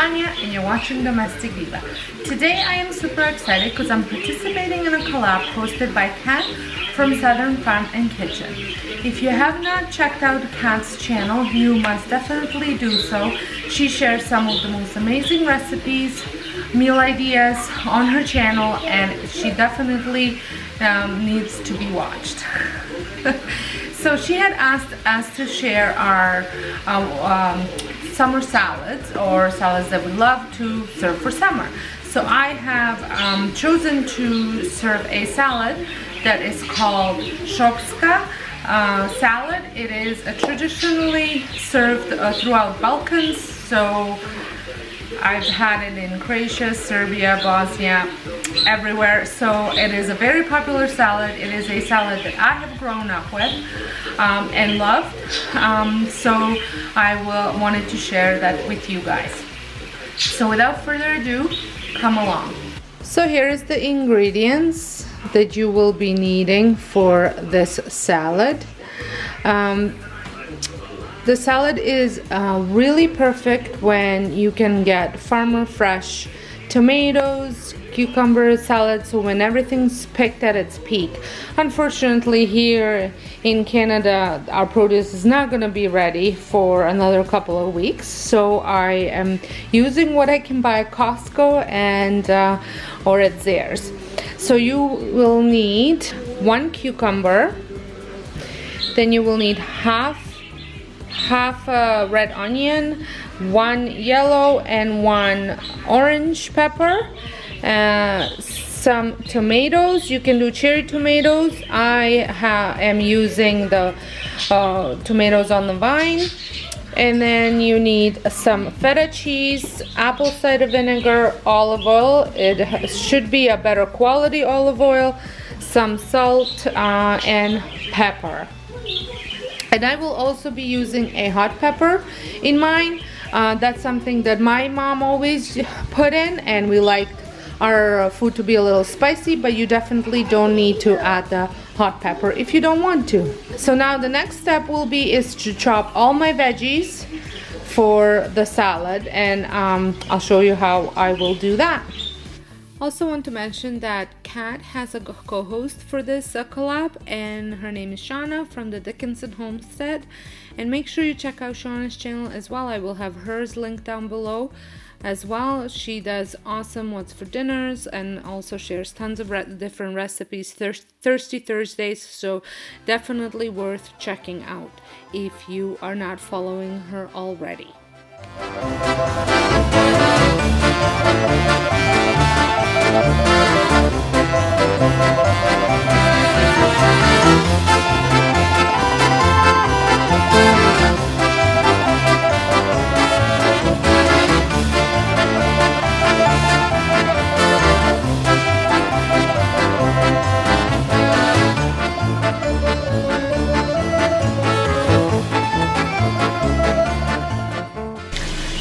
Sonia and you're watching Domestic Diva. Today I am super excited because I'm participating in a collab hosted by Kat from Southern Farm and Kitchen. If you have not checked out Kat's channel, you must definitely do so. She shares some of the most amazing recipes, meal ideas on her channel, and she definitely needs to be watched. So she had asked us to share our summer salads, or salads that we love to serve for summer. So I have chosen to serve a salad that is called Sopska salad. It is traditionally served throughout Balkans, so I've had it in Croatia, Serbia, Bosnia, everywhere. So it is a very popular salad. It is a salad that I have grown up with and loved. So I wanted to share that with you guys. So without further ado, come along. So here is the ingredients that you will be needing for this salad. The salad is really perfect when you can get farmer fresh tomatoes, cucumbers, salad, so when everything's picked at its peak. Unfortunately, here in Canada, our produce is not going to be ready for another couple of weeks, so I am using what I can buy at Costco and or at Zehrs. So you will need 1 cucumber, then you will need half a red onion, 1 yellow and 1 orange pepper, some tomatoes. You can do cherry tomatoes. I am using the tomatoes on the vine. And then you need some feta cheese, apple cider vinegar, olive oil. It should be a better quality olive oil, some salt, and pepper. And I will also be using a hot pepper in mine. That's something that my mom always put in, and we like our food to be a little spicy, but you definitely don't need to add the hot pepper if you don't want to. So now the next step is to chop all my veggies for the salad, and I'll show you how I will do that. Also want to mention that Kat has a co-host for this collab, and her name is Shauna from the Dickinson Homestead. And make sure you check out Shauna's channel as well. I will have hers linked down below as well. She does awesome what's for dinners and also shares tons of different recipes, Thirsty Thursdays, so definitely worth checking out if you are not following her already.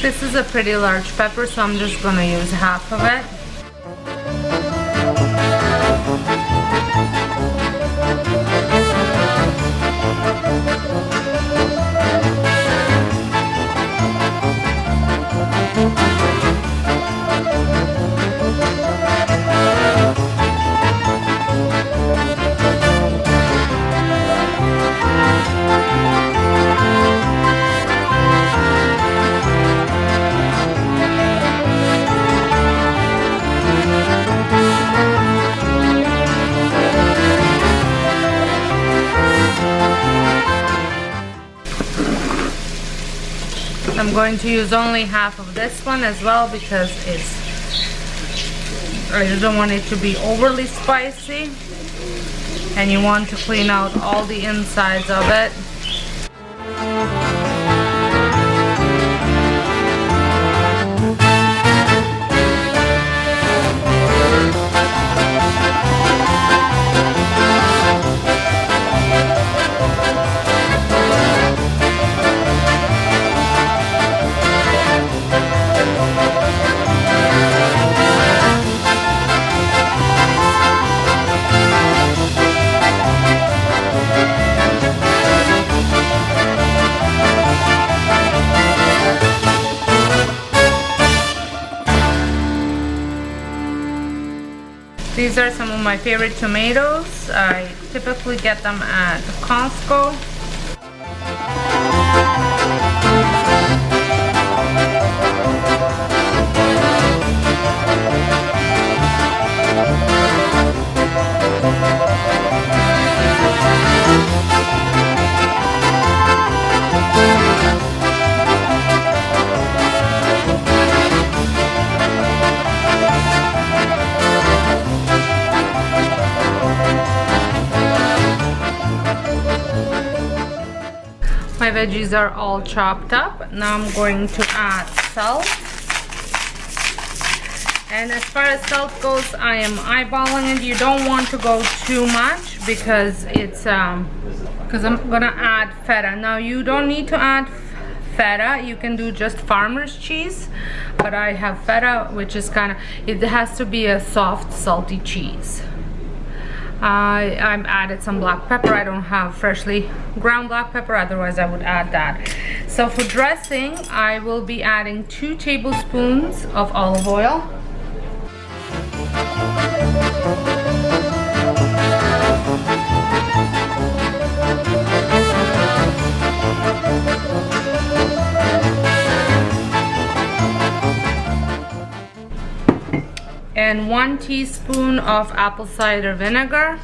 This is a pretty large pepper, so I'm just gonna use half of it. I'm going to use only half of this one as well because I don't want it to be overly spicy, and you want to clean out all the insides of it. These are some of my favorite tomatoes. I typically get them at Costco. My veggies are all chopped up. Now I'm going to add salt. And as far as salt goes, I am eyeballing it. You don't want to go too much because it's because I'm gonna add feta. Now you don't need to add feta. You can do just farmer's cheese, but I have feta, which is it has to be a soft, salty cheese. I've added some black pepper. I don't have freshly ground black pepper, otherwise I would add that. So for dressing, I will be adding 2 tablespoons of olive oil. And 1 teaspoon of apple cider vinegar.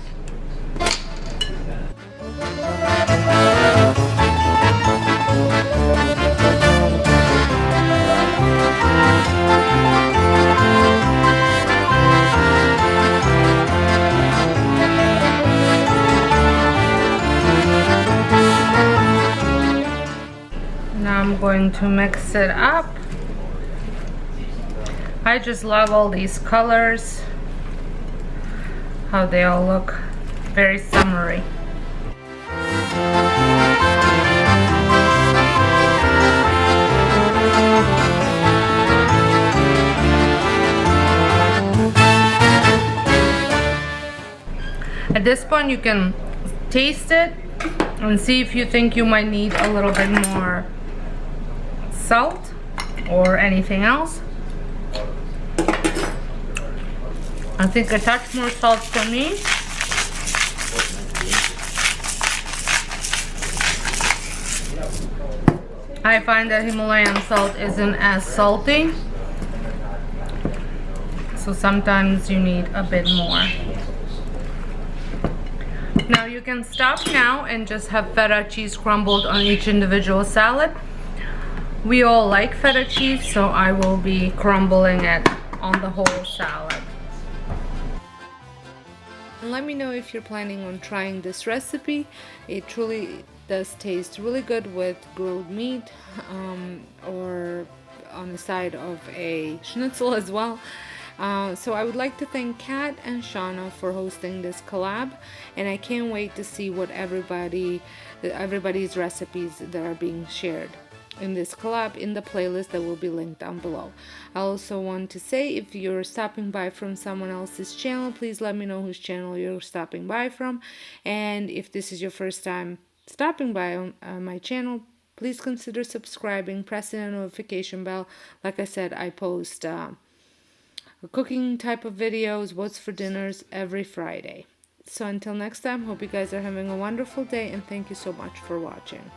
Now I'm going to mix it up. I just love all these colors, how they all look very summery. At this point you can taste it and see if you think you might need a little bit more salt or anything else. I think a touch more salt for me. I find that Himalayan salt isn't as salty, so sometimes you need a bit more. Now you can stop now and just have feta cheese crumbled on each individual salad. We all like feta cheese, so I will be crumbling it on the whole salad. And let me know if you're planning on trying this recipe. It truly does taste really good with grilled meat or on the side of a schnitzel as well. So I would like to thank Kat and Shauna for hosting this collab, and I can't wait to see what everybody's recipes that are being shared in this collab in the playlist that will be linked down below. I also want to say, if you're stopping by from someone else's channel, please let me know whose channel you're stopping by from. And if this is your first time stopping by on my channel, please consider subscribing, pressing the notification bell. Like I said, I post cooking type of videos, what's for dinners, every Friday. So until next time, hope you guys are having a wonderful day, and thank you so much for watching.